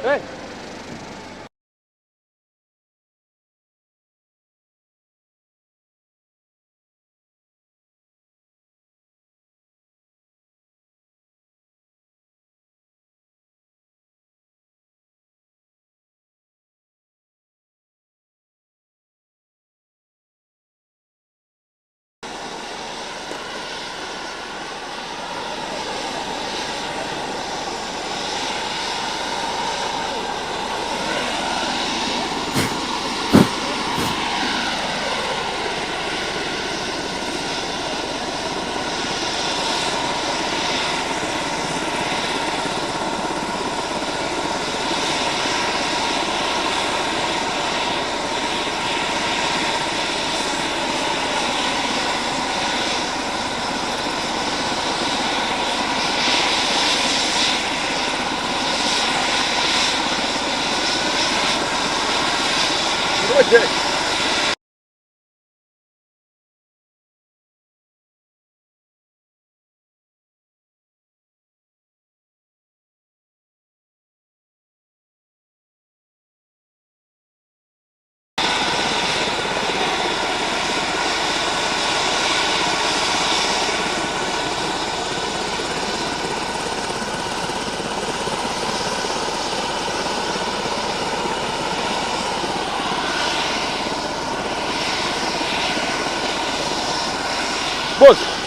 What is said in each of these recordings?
Hey. Good. Boss.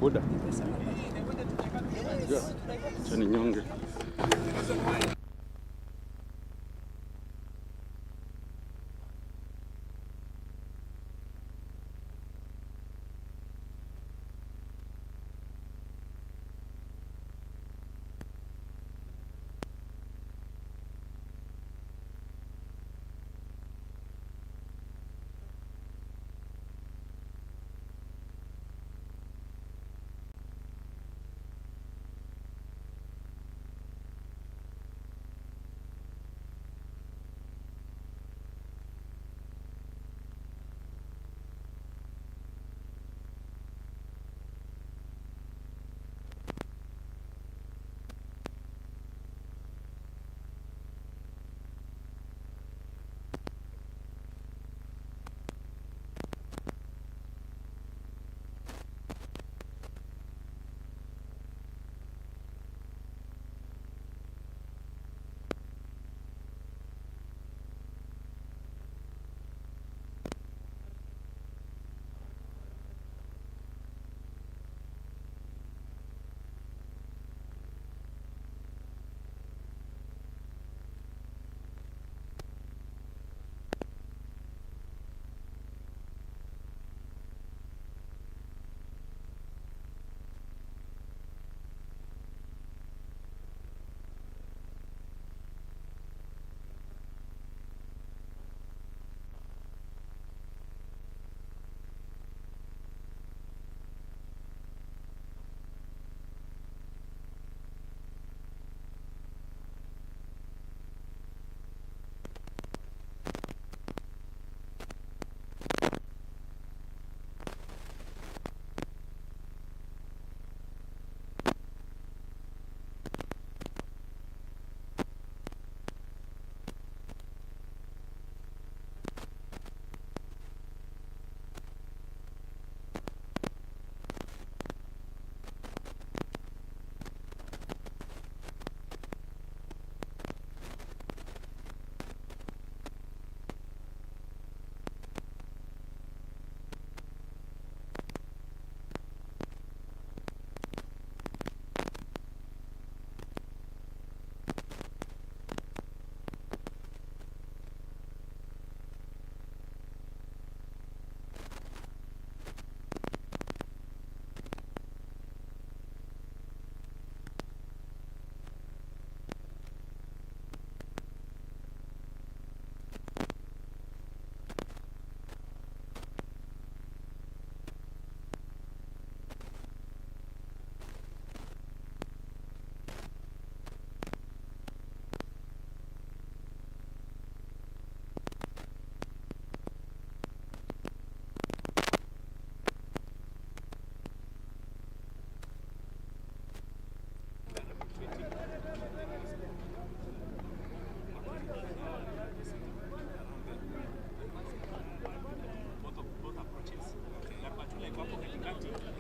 Buda. Ja. Chani nyonge.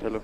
Hello.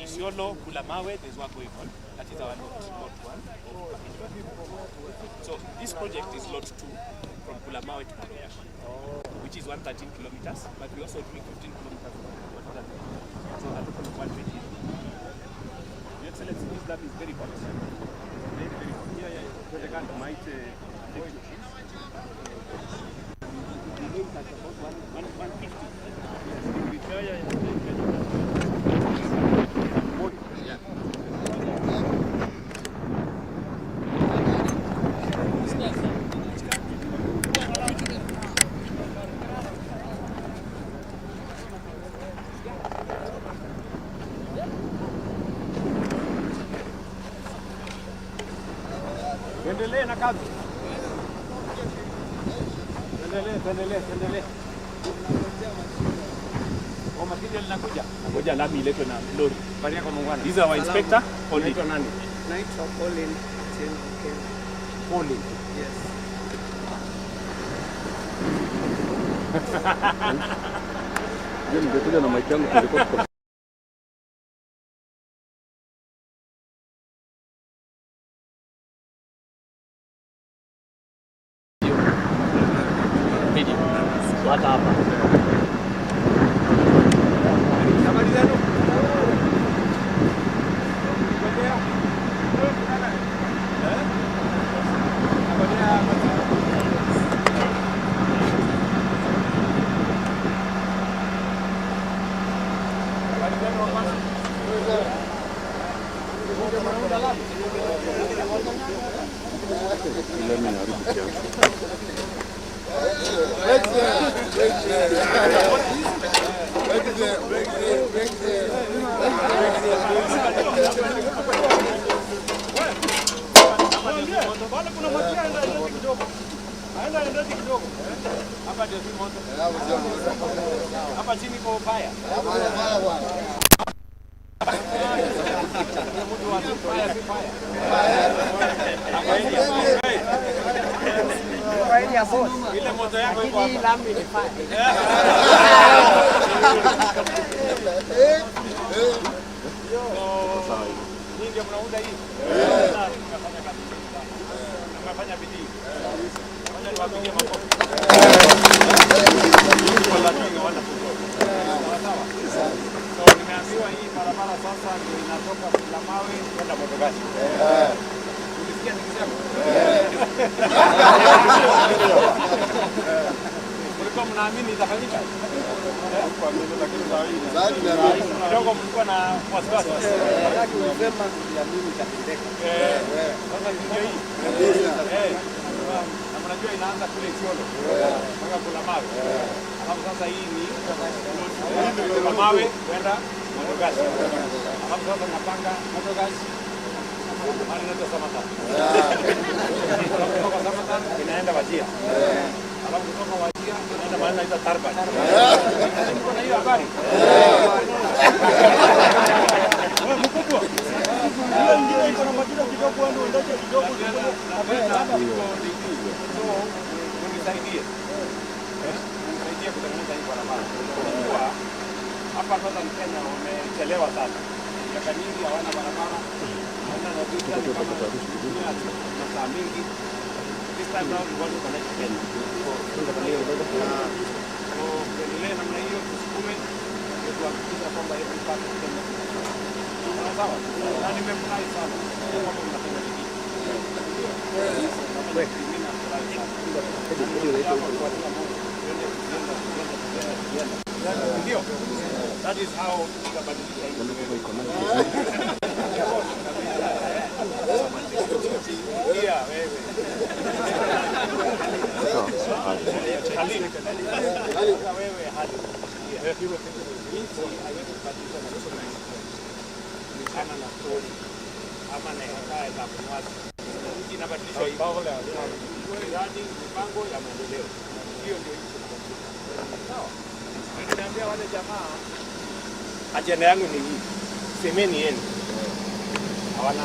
Isiolo, Kulamawe, there's one going on. That is our lot 1. So this project is lot 2 from Kulamawe to Mandera, which is 113 kilometers, but we also doing 15 kilometers. So a total of 120. Your Excellency, this dam is very hot. Very, very hot. The gun might take your shoes. The rate at about 150. Tuendelee na kazi. Tuendelee. Kwa material linakuja. Ngoja lami iletwe na lori. Baria kwa Mungwana. These are our inspector. Naitwa nani? Naitwa Pauline. Pauline. Yes. Yeye ningekuja na mic yangu tulikuwa video. Hata hapa. Hapa chini kwa ubaya. Ile moto yako iko hapa. Lami ni fire. Ni ndio mnaunda hii. Tunafanya bidii. Fanya niwapigie makofi. So nimeambiwa hii barabara sasa ndio inatoka Bulamawe kwenda Motogashi. Ulisikia nikisema? Mlikuwa mnaamini itafanyika? Kidogo mlikuwa na wasiwasi. Unasema tuliamini itatendeka. Sasa ndio hii. Na mnajua inaanza kule Isiolo. Mpaka Bulamawe. Alafu sasa hii ni Bulamawe kwenda Motogashi. Alafu sasa napanga Motogashi hadi naenda Samata. Kutoka Samata inaenda Wajia. Alafu kutoka Wajia inaenda mahali inaitwa Tarban. Niko na hiyo habari. Wewe mkubwa. Hiyo ndio iko na majina kidogo ndio ndio kidogo hapa iko ndio. So unisaidie. Unisaidie kutengeneza hii barabara. Kwa hapa sasa ni Kenya wamechelewa sana. Miaka nyingi hawana barabara. Hawana notisi kama na saa mingi. This time round we want to connect Kenya. So tuendelee namna hiyo tusukume ndio tuhakikisha kwamba every part of Kenya. Sawa. Na nimefurahi sana kwamba mnafanya bidii. Ndio. That is how tutabadilisha hii. Yeah, wewe. Wewe hadi. Kana na story ama na hekaya za kumwazi hii inabadilisha hii yani mipango ya maendeleo hiyo ndio hicho sawa. Ninaambia wale jamaa ajenda yangu ni hii, semeni yenu hawana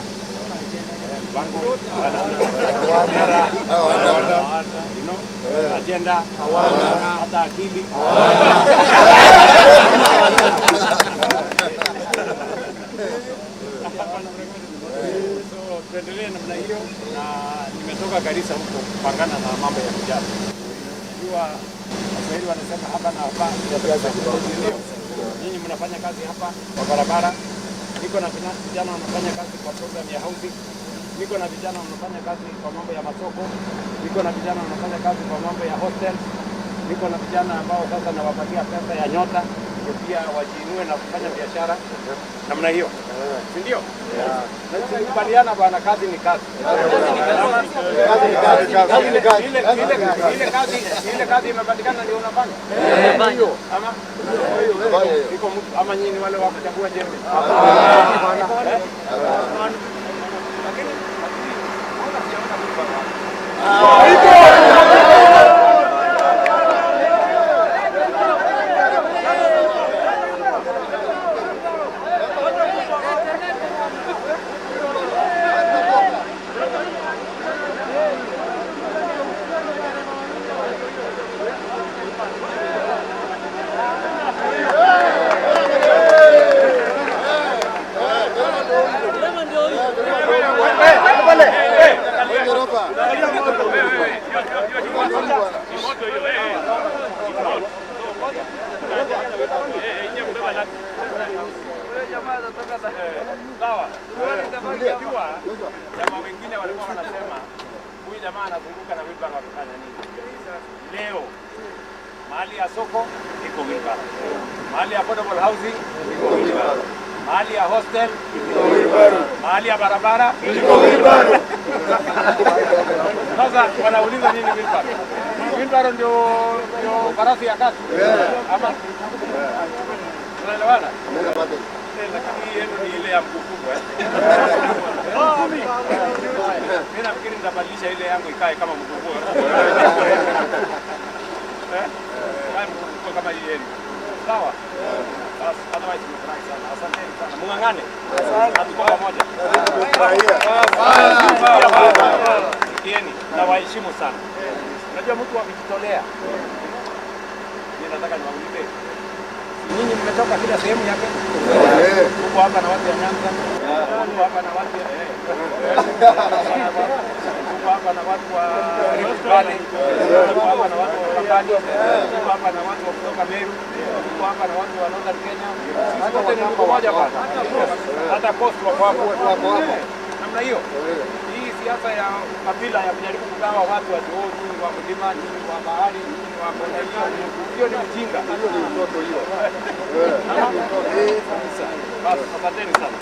mpango hawana ajenda hawana hata akili tuendelee namna hiyo, na nimetoka Garissa huko kupangana na mambo ya vijana. Unajua Waswahili wanasema hapa na hapa ya pesa kidogo. Nyinyi mnafanya kazi hapa kwa barabara, niko na vijana wanafanya kazi kwa program ya housing, niko na vijana wanafanya kazi kwa mambo ya masoko, niko na vijana wanafanya kazi kwa mambo ya hostel, niko na vijana ambao sasa nawapatia pesa ya nyota pia wajiinue na kufanya biashara namna hiyo, si ndio? Tunakubaliana bwana, kazi ni kazi. Ile kazi imepatikana ndio unafanya. Ndio. Ama nyinyi wale wa kuchagua jembe. Lakini Unajua jamaa wengine walikuwa wanasema huyu jamaa anazunguka na wheelbarrow akifanya nini? Leo mahali ya soko iko wheelbarrow, mahali ya affordable housing iko wheelbarrow, mahali ya hostel iko wheelbarrow, mahali ya barabara iko wheelbarrow. Sasa wanauliza nini wheelbarrow? Wheelbarrow ndio farasi ya kazi ama unaelewana? Lakini yenu ni ile ya mkubwa mimi nafikiri nitabadilisha ile yangu ikae kama mkubwa kama hii yenu. Sawa? Otherwise tumefurahi sana. Asanteni sana. Mung'ang'ane. Hatuko pamoja. Sikieni na waheshimu sana. Unajua mtu akijitolea. Mimi nataka niwaulize. Nyinyi mmetoka kila sehemu yake? Tuko hapa na watu wa Nyanza. Tuko hapa na watu tuko hapa na watu wa Rift Valley. Tuko hapa na watu wa Kambani. Tuko hapa na watu wa kutoka Meru. Tuko hapa na watu wa Northern Kenya. Sisi wote ni mtu mmoja bwana. Hata Coast wako hapo. Namna hiyo. Hii siasa ya kabila ya kujaribu kugawa watu wa Jooni, wa mlima, wa bahari, wa bonde, hiyo ni mjinga. Hiyo ni mtoto hiyo. Basi asanteni sana.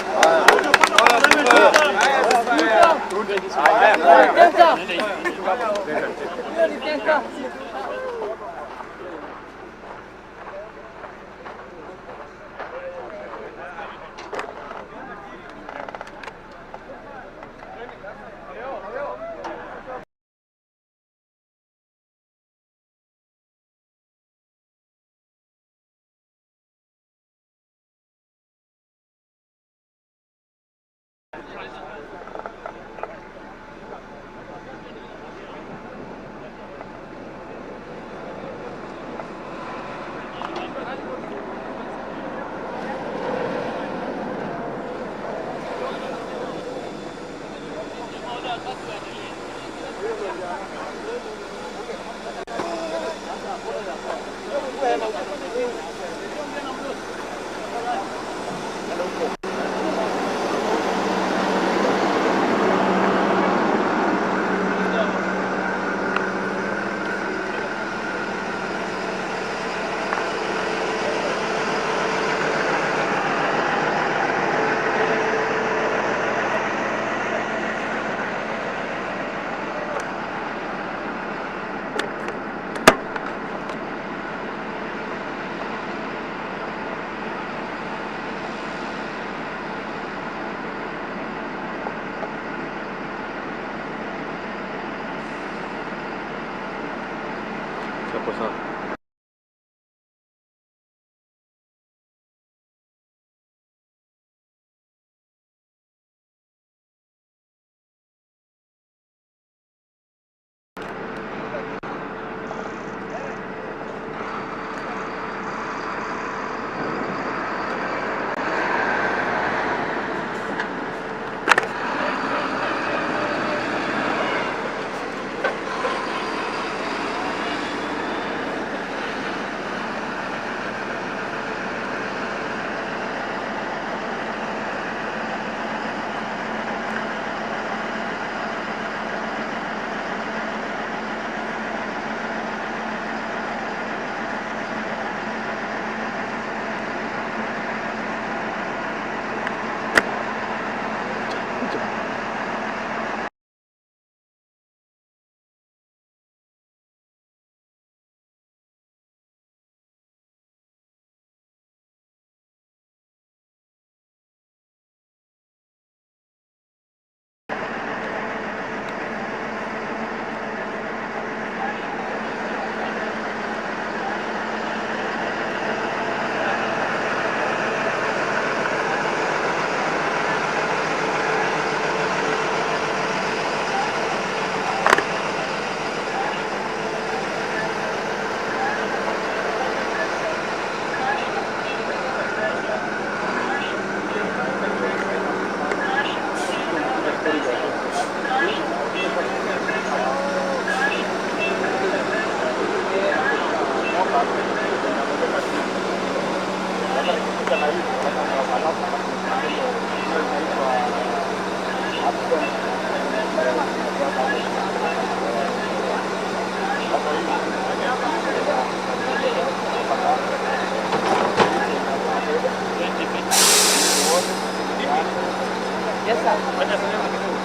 Yes, sir. Wacha sinema kidogo.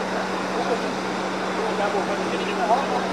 Hapo kwa nini? Niende pale kama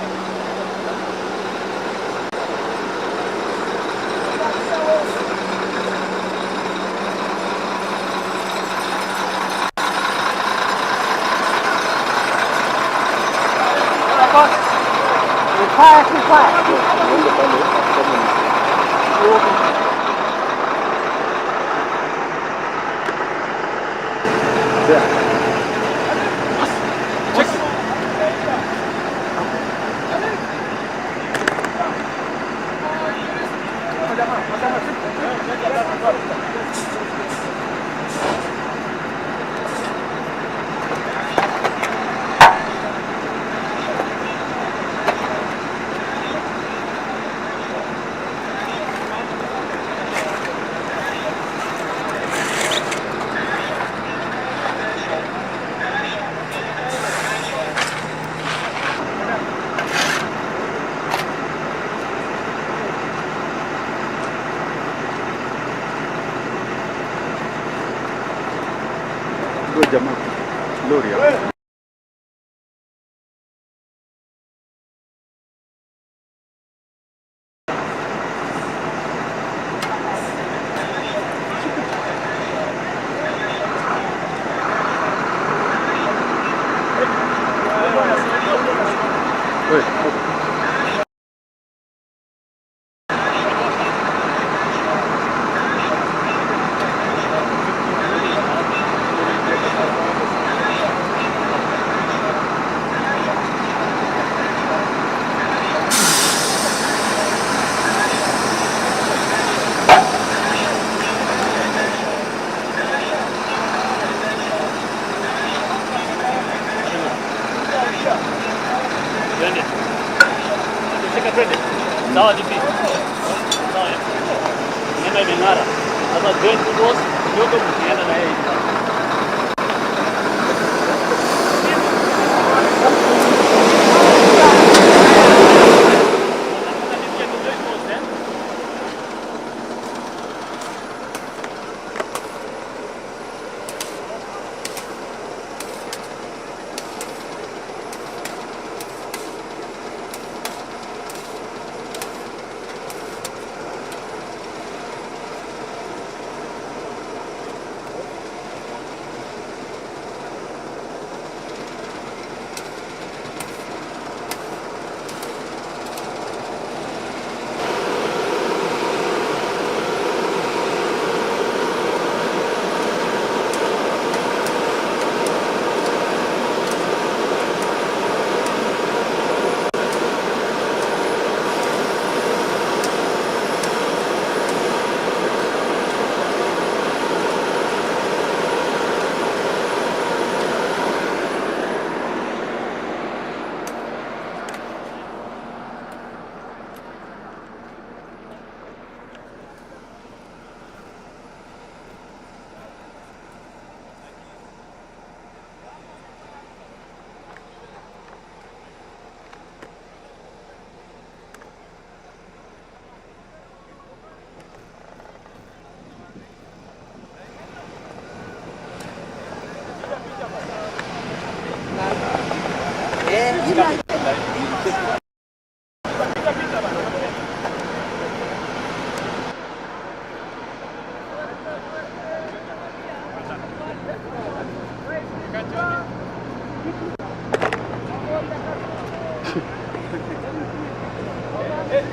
huyo jamaa lori hapo. Wewe, Twende. Shika twende. Sawa DP. Sawa. Nyama imeng'ara. Sasa join kidogo kidogo mkienda na yeye.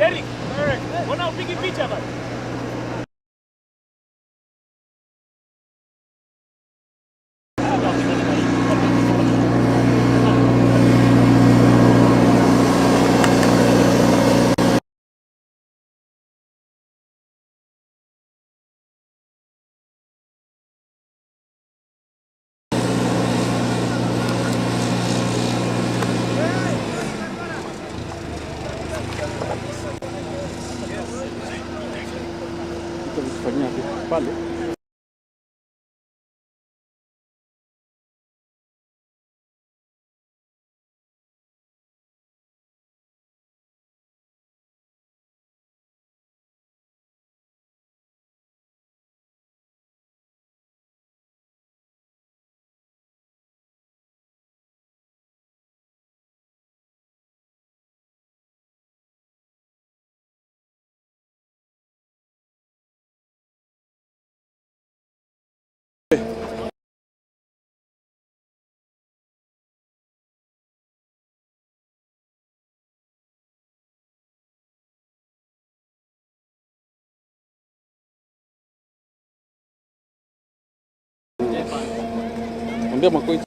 Eric, mbona upigi picha bana? Tutafanyia pale. Ambia Makoi.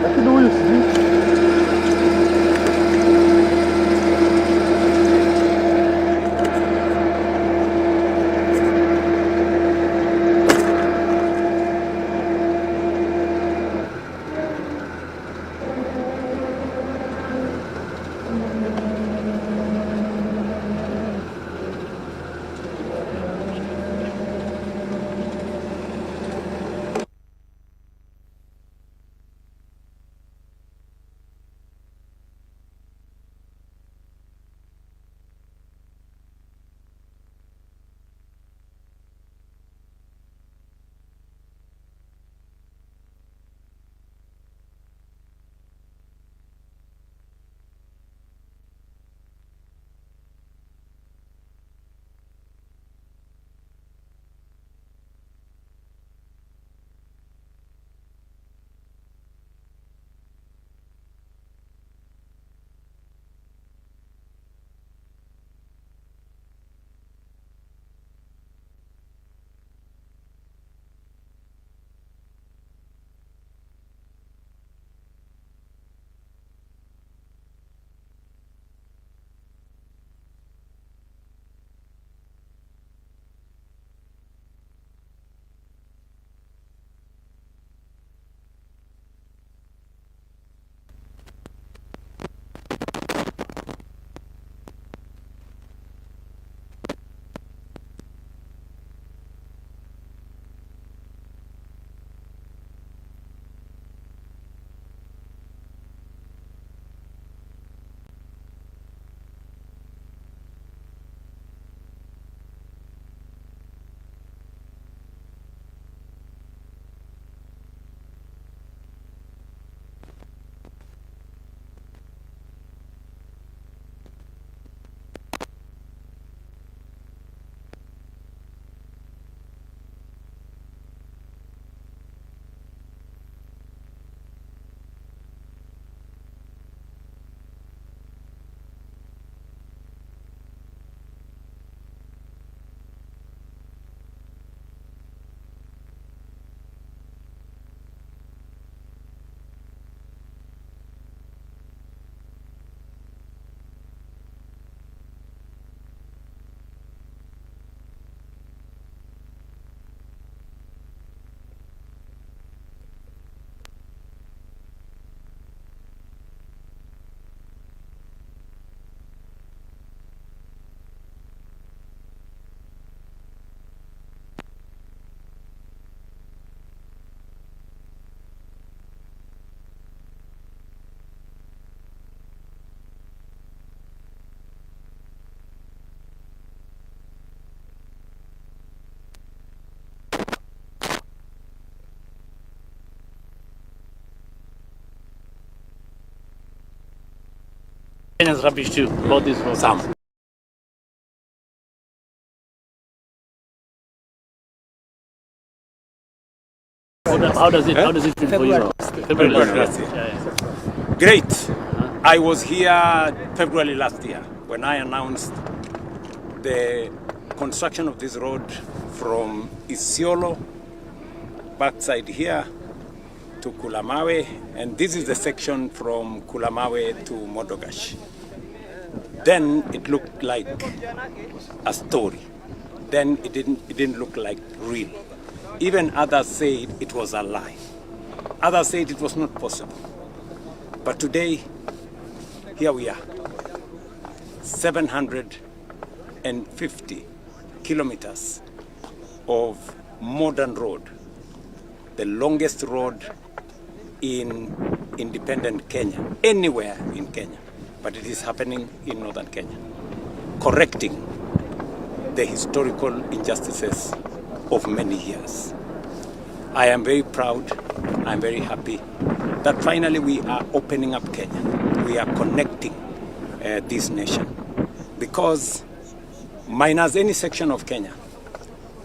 Lakini huyu sijui. Kenyans rubbish too about this for some. How does it feel for you? February last year. Great. I was here February last year when I announced the construction of this road from Isiolo, backside here, to Kulamawe, and this is the section from Kulamawe to Modogash. Then it looked like a story. Then it didn't look like real. Even others said it was a lie. Others said it was not possible. But today, here we are. 750 kilometers of modern road. The longest road in independent Kenya, anywhere in Kenya. But it is happening in northern Kenya. Correcting the historical injustices of many years. I am very proud, I'm very happy that finally we are opening up Kenya. We are connecting this nation. Because minus any section of Kenya,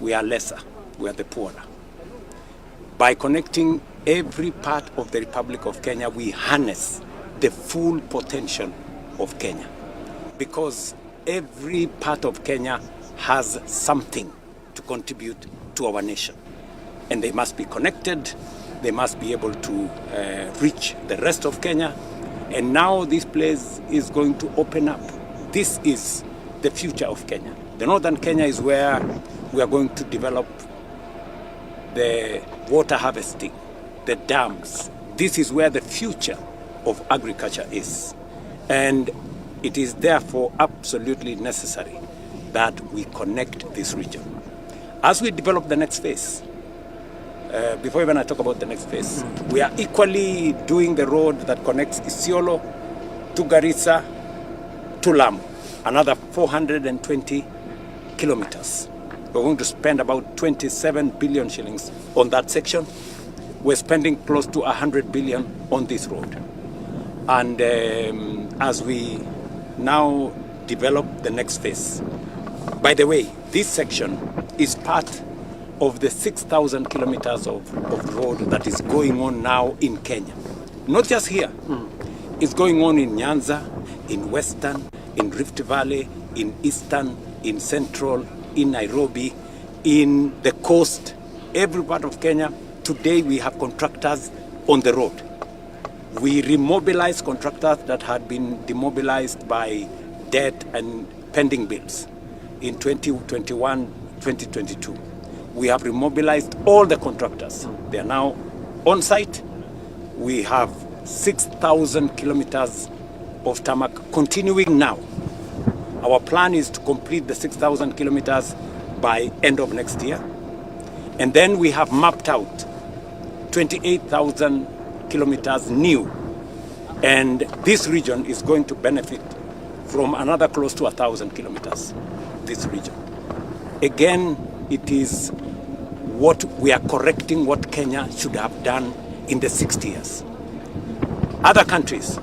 we are lesser, we are the poorer. By connecting every part of the Republic of Kenya, we harness the full potential of Kenya. Because every part of Kenya has something to contribute to our nation. And they must be connected, they must be able to reach the rest of Kenya. And now this place is going to open up. This is the future of Kenya. The northern Kenya is where we are going to develop the water harvesting, the dams. This is where the future of agriculture is. And it is therefore absolutely necessary that we connect this region. As we develop the next phase, before even I talk about the next phase, we are equally doing the road that connects Isiolo to Garissa to Lamu, another 420 kilometers. We're going to spend about 27 billion shillings on that section. We're spending close to 100 billion on this road. And as we now develop the next phase, by the way, this section is part of the 6,000 kilometers of road that is going on now in Kenya. Not just here. It's going on in Nyanza, in Western, in Rift Valley, in Eastern, in Central, in Nairobi, in the coast, every part of Kenya. Today we have contractors on the road. We remobilize contractors that had been demobilized by debt and pending bills in 2021, 2022. We have remobilized all the contractors. They are now on site. We have 6,000 kilometers of tarmac continuing now. Our plan is to complete the 6,000 kilometers by end of next year. And then we have mapped out 28,000 kilometers new. And this region is going to benefit from another close to 1,000 kilometers, this region. Again, it is what we are correcting what Kenya should have done in the 60 years. Other countries,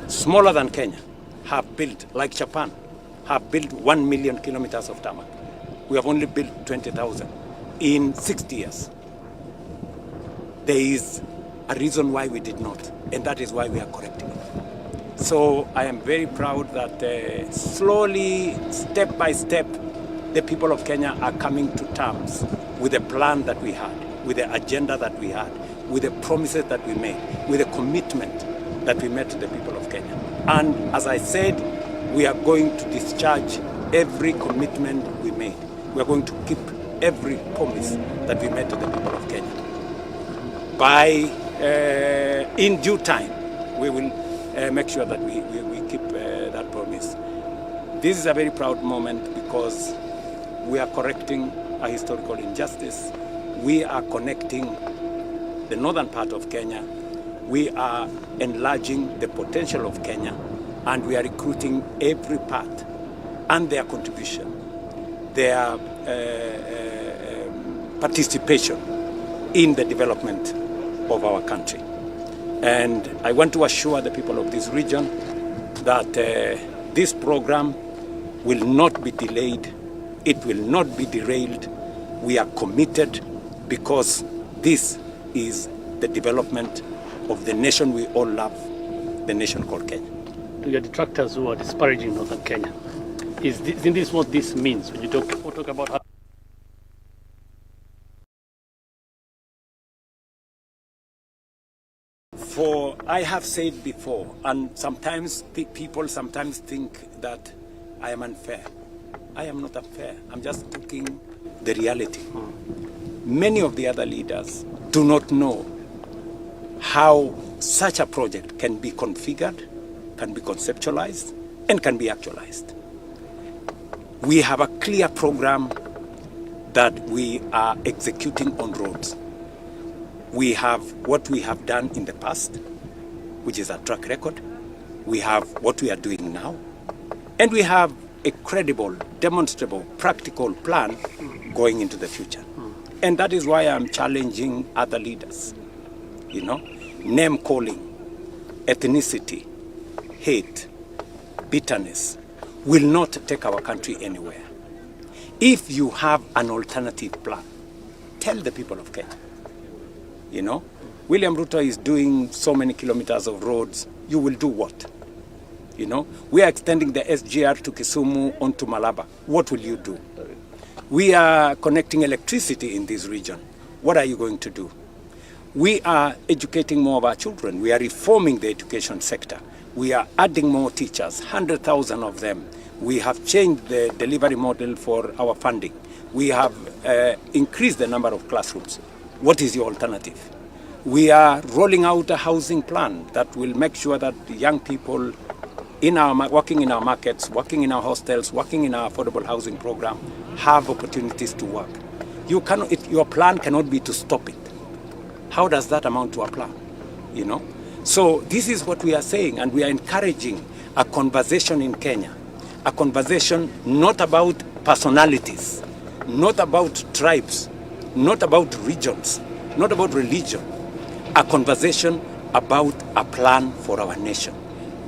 smaller than Kenya, have built, like Japan, have built 1 million kilometers of tarmac. We have only built 20,000 in 60 years. There is a reason why we did not, and that is why we are correcting it. So I am very proud that slowly, step by step, the people of Kenya are coming to terms with the plan that we had, with the agenda that we had, with the promises that we made, with the commitment that we made to the people of Kenya. And as I said, we are going to discharge every commitment we made. We are going to keep every promise that we made to the people of Kenya. In due time, we will make sure that we keep that promise. This is a very proud moment because we are correcting a historical injustice. We are connecting the northern part of Kenya. We are enlarging the potential of Kenya, and we are recruiting every part and their contribution, their participation in the development of our country. And I want to assure the people of this region that this program will not be delayed, it will not be derailed. We are committed because this is the development of the nation we all love, the nation called Kenya. To your detractors who are disparaging Northern Kenya, isn't this what this means when you talk about how For I have said before, and sometimes people sometimes think that I am unfair. I am not unfair. I'm just talking the reality. Many of the other leaders do not know how such a project can be configured, can be conceptualized, and can be actualized. We have a clear program that we are executing on roads. We have what we have done in the past, which is a track record. We have what we are doing now. And we have a credible, demonstrable, practical plan going into the future. And that is why I'm challenging other leaders. You know, name calling, ethnicity, hate, bitterness will not take our country anywhere. If you have an alternative plan, tell the people of Kenya. You know, William Ruto is doing so many kilometers of roads. You will do what? You know, we are extending the SGR to Kisumu onto Malaba. What will you do? We are connecting electricity in this region. What are you going to do? We are educating more of our children. We are reforming the education sector. We are adding more teachers, 100,000 of them. We have changed the delivery model for our funding. We have increased the number of classrooms. What is your alternative? We are rolling out a housing plan that will make sure that the young people working in our markets, working in our hostels, working in our affordable housing program have opportunities to work. Your plan cannot be to stop it. How does that amount to a plan? You know? So this is what we are saying, and we are encouraging a conversation in Kenya. A conversation not about personalities, not about tribes, not about regions, not about religion. A conversation about a plan for our nation.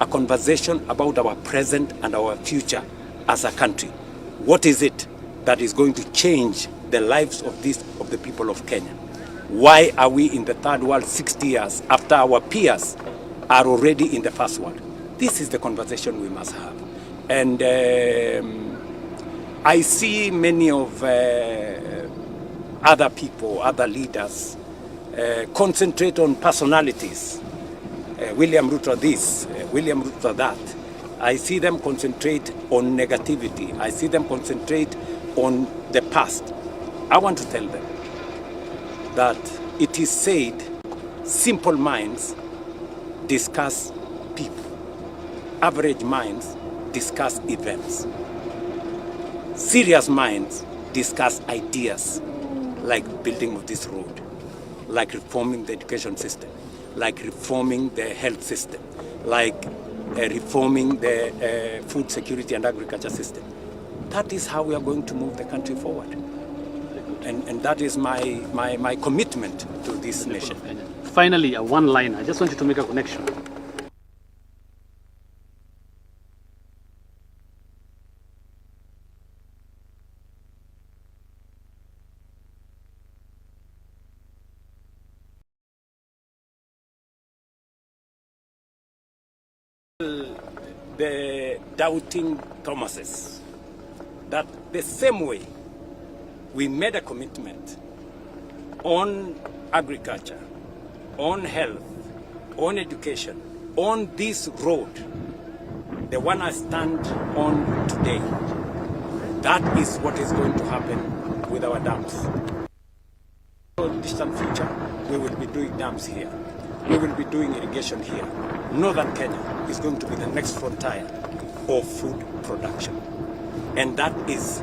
A conversation about our present and our future as a country. What is it that is going to change the lives of the people of Kenya? Why are we in the third world 60 years after our peers are already in the first world? This is the conversation we must have. And I see many of other people, other leaders, concentrate on personalities. William Ruto this, William Ruto that. I see them concentrate on negativity. I see them concentrate on the past. I want to tell them that it is said, simple minds discuss people. Average minds discuss events. Serious minds discuss ideas, like building of this road, like reforming the education system, like reforming the health system, like reforming the food security and agriculture system. That is how we are going to move the country forward. And that is my commitment to this nation. Finally, a one-liner. I just want you to make a connection. The doubting Thomases, that the same way we made a commitment on agriculture, on health, on education, on this road, the one I stand on today, that is what is going to happen with our dams. In the distant future, we will be doing dams here. We will be doing irrigation here. Northern Kenya is going to be the next frontier of food production. And that is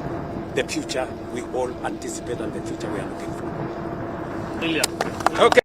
the future we all anticipate and the future we are looking for. Brilliant. Okay.